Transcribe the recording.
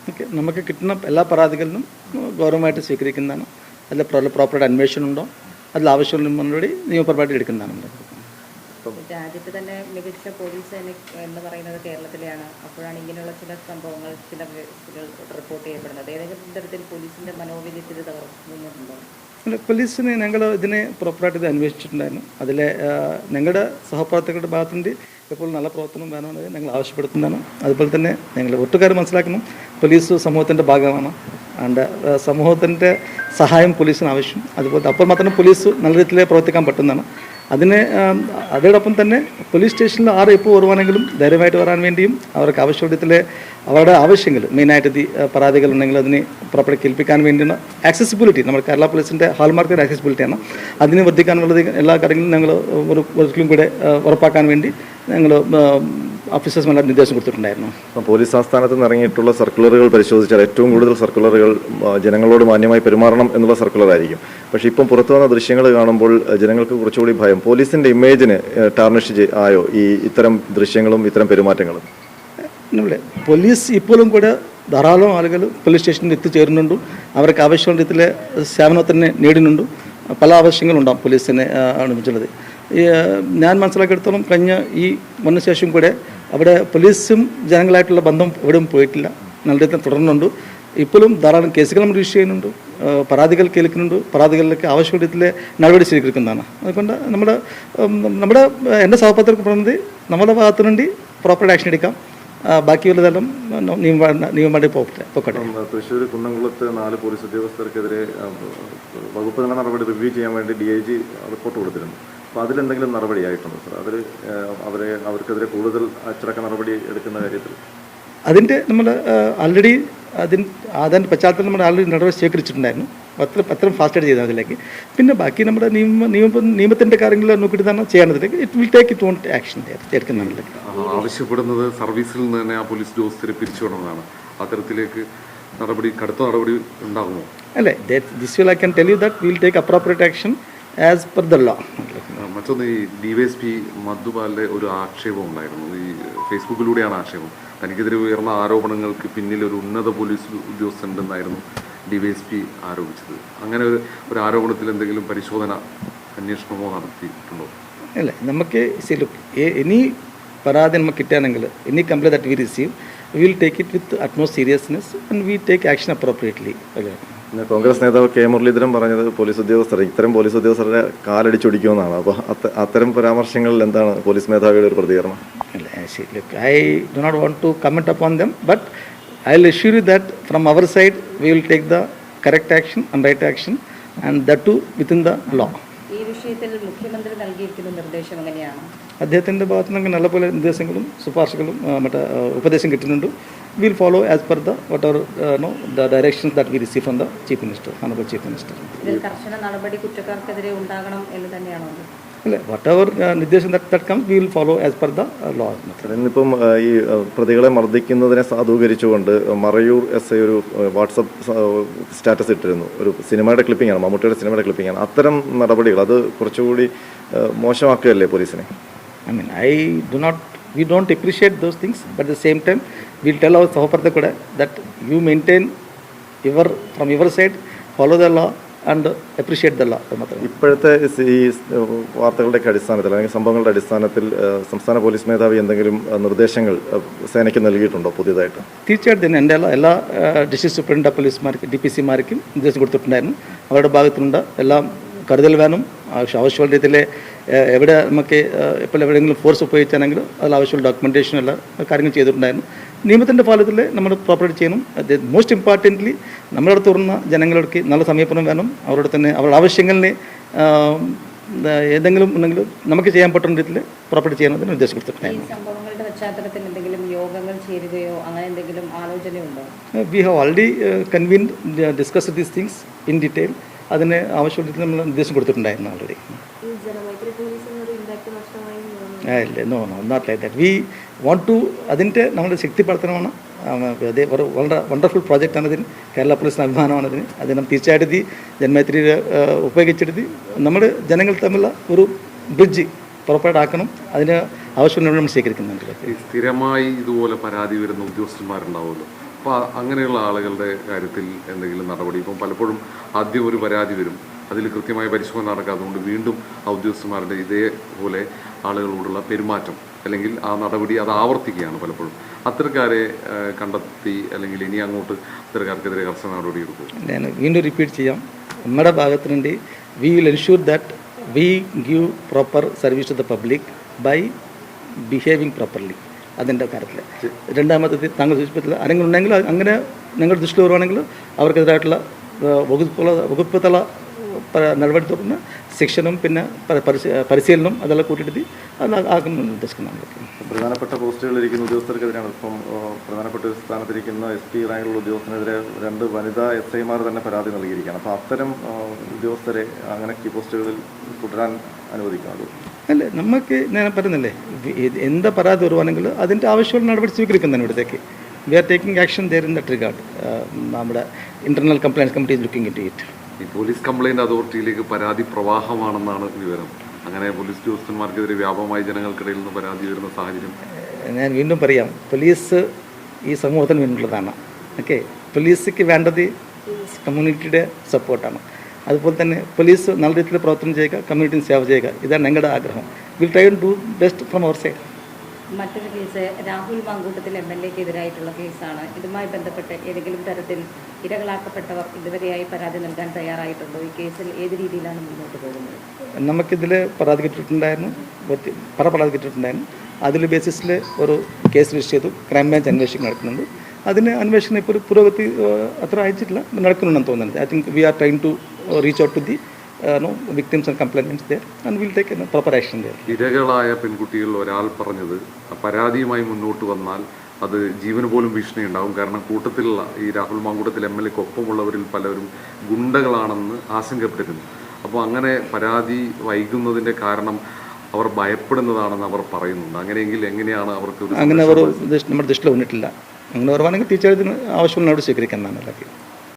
Okay, നമുക്ക് കിട്ടുന്ന എല്ലാ പരാതികളിലും ഗൗരവമായിട്ട് സ്വീകരിക്കുന്നതാണ്. അതിൽ പ്രോപ്പറായിട്ട് അന്വേഷണം ഉണ്ടോ, അതിൽ ആവശ്യമുള്ള മുന്നോടി നിയമപരമായിട്ട് എടുക്കുന്നതാണ്. രാജ്യത്ത് തന്നെ മികച്ച പോലീസ് എന്ന് പറയുന്നത് കേരളത്തിലെയാണ്. അപ്പോഴാണ് ഇങ്ങനെയുള്ള ചില സംഭവങ്ങൾ, ചില റിപ്പോർട്ട് ചെയ്യപ്പെടുന്നത്. ഏതെങ്കിലും തരത്തിൽ പോലീസിൻ്റെ മനോവീര്യത്തിൽ തകർക്കുന്നുണ്ടോ? അല്ല, പോലീസിന് ഞങ്ങൾ ഇതിനെ പ്രോപ്പറായിട്ട് ഇത് അന്വേഷിച്ചിട്ടുണ്ടായിരുന്നു. അതിലെ ഞങ്ങളുടെ സഹപ്രവർത്തകരുടെ ഭാഗത്തുനിന്ന് ഇപ്പോൾ നല്ല പ്രവർത്തനം വേണമെന്ന് ഞങ്ങൾ ആവശ്യപ്പെടുത്തുന്നതാണ്. അതുപോലെ തന്നെ ഞങ്ങൾ ഒട്ടുകാർ മനസ്സിലാക്കുന്നു, പോലീസ് സമൂഹത്തിൻ്റെ ഭാഗമാണ്. അതുകൊണ്ട് സമൂഹത്തിൻ്റെ സഹായം പോലീസിന് ആവശ്യം. അതുപോലെ അപ്പോൾ മാത്രമേ പോലീസ് നല്ല രീതിയിൽ പ്രവർത്തിക്കാൻ പറ്റുന്നതാണ്. അതോടൊപ്പം തന്നെ പോലീസ് സ്റ്റേഷനിൽ ആറ് എപ്പോൾ വരുവാണെങ്കിലും ധൈര്യമായിട്ട് വരാൻ വേണ്ടിയും അവർക്ക് ആവശ്യത്തിൽ അവരുടെ ആവശ്യങ്ങൾ മെയിനായിട്ട് പരാതികളുണ്ടെങ്കിൽ അതിനെ പ്രോപ്പർ കേൾപ്പിക്കാൻ വേണ്ടിയുള്ള ആക്സസിബിലിറ്റി, നമ്മുടെ കേരള പോലീസിൻ്റെ ഹാൾമാർക്കിൻ്റെ ആക്സസിബിലിറ്റിയാണ്. അതിന് വർദ്ധിക്കാനുള്ളത് എല്ലാ കാര്യങ്ങളും ഞങ്ങൾ ഒരിക്കലും കൂടെ ഉറപ്പാക്കാൻ വേണ്ടി ഞങ്ങൾ ഓഫീസേഴ്സിനെല്ലാം നിർദ്ദേശം കൊടുത്തിട്ടുണ്ടായിരുന്നു. പോലീസ് ആസ്ഥാനത്ത് നിന്ന് ഇറങ്ങിയിട്ടുള്ള സർക്കുലറുകൾ പരിശോധിച്ചാൽ ഏറ്റവും കൂടുതൽ സർക്കുലറുകൾ ജനങ്ങളോട് മാന്യമായി പെരുമാറണം എന്നുള്ള സർക്കുലറായിരിക്കും. പക്ഷേ ഇപ്പം പുറത്തു വന്ന ദൃശ്യങ്ങൾ കാണുമ്പോൾ ജനങ്ങൾക്ക് കുറച്ചുകൂടി ഭയം. പോലീസിൻ്റെ ഇമേജിന് ടാർണിഷ് ആയോ ഈ ഇത്തരം ദൃശ്യങ്ങളും ഇത്തരം പെരുമാറ്റങ്ങളും? ഇവിടെ പോലീസ് ഇപ്പോഴും കൂടെ ധാരാളം ആളുകൾ പോലീസ് സ്റ്റേഷനിൽ എത്തിച്ചേരുന്നുണ്ട്. അവർക്ക് ആവശ്യമുള്ള രീതിയിൽ സേവനം തന്നെ നേടുന്നുണ്ട്. പല ആവശ്യങ്ങളുണ്ടാകും പോലീസിനെ അനുഭവിച്ചുള്ളത്. ഞാൻ മനസ്സിലാക്കിയെടുത്തോളം കഴിഞ്ഞ ഈ മുന്നശേഷം കൂടെ അവിടെ പോലീസും ജനങ്ങളായിട്ടുള്ള ബന്ധം എവിടെയും പോയിട്ടില്ല, നല്ല രീതിയിൽ തുടരുന്നുണ്ട്. ഇപ്പോഴും ധാരാളം കേസുകൾ നമ്മൾ രജിസ്റ്റർ ചെയ്യുന്നുണ്ട്, പരാതികൾ കേൾക്കുന്നുണ്ട്, പരാതികളിലേക്ക് ആവശ്യമുള്ള രീതിയിൽ നടപടി സ്വീകരിക്കുന്നതാണ്. അതുകൊണ്ട് നമ്മുടെ എൻ്റെ സഹപ്രവർത്തകർക്ക് പറയുന്നത് നമ്മുടെ ഭാഗത്തു വേണ്ടി പ്രോപ്പർ ആക്ഷൻ എടുക്കാം, ബാക്കിയുള്ളതെല്ലാം നിയമമായിട്ട് പോക്കട്ടെ. തൃശ്ശൂർ കുന്നംകുളത്ത് 4 പോലീസ് ഉദ്യോഗസ്ഥർക്കെതിരെ വകുപ്പ് തല നടപടി റിവ്യൂ ചെയ്യാൻ വേണ്ടി DIG റിപ്പോർട്ട് കൊടുത്തിരുന്നു. അപ്പോൾ അതിലെന്തെങ്കിലും നടപടിയായിട്ടുണ്ടോ സാർ? അതിൽ അവർക്കെതിരെ കൂടുതൽ അച്ചടക്ക നടപടി എടുക്കുന്ന കാര്യത്തിൽ അതിൻ്റെ നമ്മൾ ആൾറെഡി അതിൻ്റെ പശ്ചാത്തലത്തിൽ നമ്മൾ ആൾറെഡി നടപടി സ്വീകരിച്ചിട്ടുണ്ടായിരുന്നു. അത്രയും ഫാസ്റ്റായിട്ട് ചെയ്താൽ അതിലേക്ക്. പിന്നെ ബാക്കി നമ്മുടെ നിയമത്തിൻ്റെ കാര്യങ്ങൾ നോക്കിയിട്ട് തന്നെ ചെയ്യേണ്ടതിലേക്ക് it will take it on action എടുക്കുന്നതിലേക്ക് ആവശ്യപ്പെടുന്നത് സർവീസിൽ നിന്ന് തന്നെ ആ പോലീസ് ഉദ്യോഗസ്ഥരെ പിരിച്ചുവിടണമെന്നാണ്. അത്തരത്തിലേക്ക് കടുത്ത നടപടി ഉണ്ടാകുമോ? അല്ലേ, this will I can tell you that will take appropriate action as per the law. മറ്റൊന്ന്, ഈ DYSP മധുപാലിൻ്റെ ഒരു ആക്ഷേപം ഉണ്ടായിരുന്നു. ഈ ഫേസ്ബുക്കിലൂടെയാണ് ആക്ഷേപം. തനിക്കെതിരെ ഉയർന്ന ആരോപണങ്ങൾക്ക് പിന്നിൽ ഒരു ഉന്നത പോലീസ് ഉദ്യോഗസ്ഥനുണ്ടെന്നായിരുന്നു DYSP ആരോപിച്ചത്. അങ്ങനെ ഒരു ആരോപണത്തിൽ എന്തെങ്കിലും പരിശോധന, അന്വേഷണമോ നടത്തിയിട്ടുണ്ടോ? അല്ലേ, നമുക്ക് എനി പരാതി നമുക്ക് കിട്ടുകയാണെങ്കിൽ any complaint that we receive will take it with utmost seriousness and we take action appropriately. Congress നേതാവ് K. മുരളീധരൻ പറഞ്ഞത് ഇത്തരം പോലീസ് ഉദ്യോഗസ്ഥരുടെ കാലടിച്ചൊടിക്കുമെന്നാണ്. അപ്പോൾ അത്തരം പരാമർശങ്ങളിൽ എന്താണ് പോലീസ് മേധാവിയുടെ ഒരു പ്രതികരണം? I do not want to comment upon them, but I will assure you that from our side we will take the correct action and right action, and that too within the law. ഈ വിഷയത്തിൽ മുഖ്യമന്ത്രി നൽകിയിരിക്കുന്ന നിർദ്ദേശം എങ്ങനെയാണ്? അദ്ദേഹത്തിൻ്റെ ഭാഗത്തു നിന്ന് നല്ലപോലെ നിർദ്ദേശങ്ങളും ശുപാർശകളും ഉപദേശം കിട്ടുന്നുണ്ട്. We will follow as per the the directions that we receive from the Chief Minister, Honorable Chief Minister. ഇതിൽ കർശന നടപടി കുറ്റക്കാർക്കെതിരെ ഉണ്ടാകണം എന്ന് തന്നെയാണോ? അല്ലേ, whatever നിർദ്ദേശം that comes we will follow as per the law. ഇന്നിപ്പം ഈ പ്രതികളെ മർദ്ദിക്കുന്നതിനെ സാധൂകരിച്ചുകൊണ്ട് മറയൂർ SI ഒരു വാട്സപ്പ് സ്റ്റാറ്റസ് ഇട്ടിരുന്നു. ഒരു സിനിമയുടെ ക്ലിപ്പിംഗാണ്, മമ്മൂട്ടിയുടെ സിനിമയുടെ ക്ലിപ്പിംഗാണ്. അത്തരം നടപടികൾ അത് കുറച്ചുകൂടി മോശമാക്കുകയല്ലേ പോലീസിനെ? We don't appreciate those things, but at the same time we'll tell our സഹപ്രവർത്തകർ that you maintain from your side, follow the law and appreciate the law. ഇപ്പോഴത്തെ ഈ വാർത്തകളുടെ അടിസ്ഥാനത്തിൽ അല്ലെങ്കിൽ സംഭവങ്ങളുടെ അടിസ്ഥാനത്തിൽ സംസ്ഥാന പോലീസ് മേധാവി എന്തെങ്കിലും നിർദ്ദേശങ്ങൾ സേനയ്ക്ക് നൽകിയിട്ടുണ്ടോ പുതിയതായിട്ട്? തീർച്ചയായിട്ടും എൻ്റെ എല്ലാ ഡിസ്ട്രിക്ട് സൂപ്രണ്ട് പോലീസുമാർക്ക് DPCമാർക്കും നിർദ്ദേശം കൊടുത്തിട്ടുണ്ടായിരുന്നു. അവരുടെ ഭാഗത്തുനിന്ന് എല്ലാം കരുതൽ വേണം. ആവശ്യമുള്ള രീതിയിൽ എവിടെ നമുക്ക് ഇപ്പോൾ എവിടെയെങ്കിലും ഫോഴ്സ് ഉപയോഗിച്ചാണെങ്കിൽ അതിൽ ആവശ്യമുള്ള ഡോക്യുമെൻറ്റേഷൻ എല്ലാ കാര്യങ്ങൾ ചെയ്തിട്ടുണ്ടായിരുന്നു. നിയമത്തിൻ്റെ ഫലത്തിൽ നമ്മൾ പ്രോപ്പറായിട്ട് ചെയ്യണം. മോസ്റ്റ് ഇമ്പോർട്ടൻ്റ്ലി നമ്മുടെ അടുത്ത് വരുന്ന ജനങ്ങൾക്ക് നല്ല സമീപനം വേണം. അവരോട് തന്നെ അവരുടെ ആവശ്യങ്ങളിനെ ഏതെങ്കിലും ഉണ്ടെങ്കിൽ നമുക്ക് ചെയ്യാൻ പറ്റുന്ന രീതിയിൽ പ്രോപ്പർട്ടി ചെയ്യാൻ ഉദ്ദേശം കൊടുത്തിട്ടുണ്ടായിരുന്നു. സംഭവങ്ങളുടെ പശ്ചാത്തലത്തിൽ എന്തെങ്കിലും യോഗങ്ങൾ ചേരുകയോ അങ്ങനെ എന്തെങ്കിലും ആലോചനയുണ്ടോ? We have already convened discuss these things in detail. അതിന് ആവശ്യമുള്ള നമ്മൾ നിർദ്ദേശം കൊടുത്തിട്ടുണ്ടായിരുന്നു ഓൾറെഡി. ഇല്ല, no not like that. We want to അതിൻ്റെ നമ്മുടെ ശക്തിപ്പെടുത്തണമാണ്. അതേ വളരെ വണ്ടർഫുൾ പ്രോജക്റ്റാണ് ഇതിന്. കേരള പോലീസിന് അഭിമാനമാണ് ഇതിന്. അത് നമ്മൾ തീർച്ചയായിട്ടും ഈ ജന്മൈത്രി ഉപയോഗിച്ചെടുത്ത് നമ്മുടെ ജനങ്ങൾ തമ്മിലുള്ള ഒരു ബ്രിഡ്ജ് പ്രോപ്പറായിട്ട് ആക്കണം. അതിന് ആവശ്യമുള്ള നമ്മൾ സ്വീകരിക്കുന്നുണ്ട്. സ്ഥിരമായി ഇതുപോലെ പരാതി വരുന്ന ഉദ്യോഗസ്ഥന്മാരുണ്ടാവുമല്ലോ, അപ്പോൾ അങ്ങനെയുള്ള ആളുകളുടെ കാര്യത്തിൽ എന്തെങ്കിലും നടപടി? ഇപ്പം പലപ്പോഴും ആദ്യം ഒരു പരാതി വരും, അതിൽ കൃത്യമായ പരിശോധന നടക്കാത്തതുകൊണ്ട് വീണ്ടും ആ ഉദ്യോഗസ്ഥന്മാരുടെ ഇതേപോലെ ആളുകളോടുള്ള പെരുമാറ്റം അല്ലെങ്കിൽ ആ നടപടി അത് ആവർത്തിക്കുകയാണ് പലപ്പോഴും. അത്തരക്കാരെ കണ്ടെത്തി അല്ലെങ്കിൽ ഇനി അങ്ങോട്ട് അത്തരക്കാർക്കെതിരെ കർശന നടപടി എടുക്കും? ഞാൻ വീണ്ടും റിപ്പീറ്റ് ചെയ്യാം, നമ്മുടെ ഭാഗത്തു നിന്ന് we will ensure that we give proper service to the public by behaving properly. അതിൻ്റെ കാര്യത്തിൽ രണ്ടാമത്തെ താങ്കൾ സൂചിപ്പിച്ചില്ല, ആരെങ്കിലും ഉണ്ടെങ്കിൽ അങ്ങനെ നിങ്ങളുടെ ദൃഷ്ടിയിൽ വരുവാണെങ്കിൽ അവർക്കെതിരായിട്ടുള്ള വകുപ്പ് തല നടപടി തുടർന്ന് ശിക്ഷണം പിന്നെ പരിശീലനം അതെല്ലാം കൂട്ടിയിട്ട് അത് ആക്കുമെന്ന് ഉദ്ദേശിക്കുന്നു. പ്രധാനപ്പെട്ട പോസ്റ്റുകളിലിരിക്കുന്ന ഉദ്യോഗസ്ഥർക്കെതിരെയാണ് ഇപ്പം പ്രധാനപ്പെട്ട ഒരു സ്ഥാനത്തിരിക്കുന്ന SP റാങ്കിലുള്ള ഉദ്യോഗസ്ഥനെതിരെ 2 വനിതാ SIമാർ തന്നെ പരാതി നൽകിയിരിക്കുകയാണ്. അപ്പോൾ അത്തരം ഉദ്യോഗസ്ഥരെ അങ്ങനെ കീ പോസ്റ്റുകളിൽ തുടരാൻ അനുവദിക്കാമല്ലോ? അല്ലേ, നമുക്ക് ഞാൻ പറയുന്നില്ലേ, എന്താ പരാതി വരുവാണെങ്കിൽ അതിൻ്റെ ആവശ്യമുള്ള നടപടി സ്വീകരിക്കുന്നതാണ് ഇവിടത്തേക്ക്. We are taking action there in that regard. നമ്മുടെ internal compliance committee is looking into it. ഈ പോലീസ് കംപ്ലയിൻറ്റ് അതോറിറ്റിയിലേക്ക് പരാതി പ്രവാഹമാണെന്നാണ് വിവരം. അങ്ങനെ പോലീസ് ഉദ്യോഗസ്ഥന്മാർക്കെതിരെ വ്യാപകമായി ജനങ്ങൾക്കിടയിൽ നിന്ന് പരാതി വരുന്ന സാഹചര്യം? ഞാൻ വീണ്ടും പറയാം, പോലീസ് ഈ സമൂഹത്തിന് വേണ്ടിയുള്ളതാണ്. ഓക്കെ, പോലീസിക്ക് വേണ്ടത് കമ്മ്യൂണിറ്റിയുടെ സപ്പോർട്ടാണ്. അതുപോലെ തന്നെ പോലീസ് നല്ല രീതിയിൽ പ്രവർത്തനം ചെയ്യുക, കമ്മ്യൂണിറ്റിന് സേവ ചെയ്യുക, ഇതാണ് ഞങ്ങളുടെ ആഗ്രഹം. Will try to do best from our side. മറ്റൊരു കേസ് രാഹുൽ മാങ്കൂട്ടത്തിൽ MLAക്കെതിരായിട്ടുള്ള കേസാണ്. ഇതുമായി ബന്ധപ്പെട്ട് ഏതെങ്കിലും തരത്തിൽ ഇരകളാക്കപ്പെട്ടവർ ഇതുവരെയായി പരാതി നൽകാൻ തയ്യാറായിട്ടുണ്ടോ? ഈ കേസിൽ ഏത് രീതിയിലാണ് മുന്നോട്ട് പോകുന്നത്? നമുക്കിതിൽ പരാതി കിട്ടിയിട്ടുണ്ടായിരുന്നു, പരാതി കിട്ടിയിട്ടുണ്ടായിരുന്നു. അതിൽ ബേസിസിൽ ഒരു കേസ് രജിസ്റ്റർ ചെയ്തു. ക്രൈംബ്രാഞ്ച് അന്വേഷണം നടക്കുന്നുണ്ട്. അതിന് അന്വേഷണം ഇപ്പോൾ ഒരു പുരോഗതി അത്ര അയച്ചിട്ടില്ല, നടക്കുന്നുണ്ടെന്ന് തോന്നുന്നുണ്ട്. I think we are trying to reach out to the victims and complainants there and we'll take a proper action there. ഇരകളായ പെൺകുട്ടികൾ ഒരാൾ പറഞ്ഞത് പരാതിയുമായി മുന്നോട്ട് വന്നാൽ അത് ജീവന് പോലും ഭീഷണി ഉണ്ടാകും. കാരണം കൂട്ടത്തിലുള്ള ഈ രാഹുൽ മാങ്കൂട്ടത്തിൽ MLAക്കൊപ്പമുള്ളവരിൽ പലരും ഗുണ്ടകളാണെന്ന് ആശങ്കപ്പെട്ടിരുന്നു. അപ്പോൾ അങ്ങനെ പരാതി വൈകുന്നതിൻ്റെ കാരണം അവർ ഭയപ്പെടുന്നതാണെന്ന് അവർ പറയുന്നുണ്ട്. അങ്ങനെയെങ്കിൽ എങ്ങനെയാണ് അവർക്ക് അങ്ങനെ ഒരു നമ്മുടെ ദൃഷ്ടിയിൽ വന്നിട്ടില്ല. അങ്ങനെ വരുവാണെങ്കിൽ തീർച്ചയായിട്ടും ആവശ്യമുള്ള നടപടി സ്വീകരിക്കുന്നതാണ്.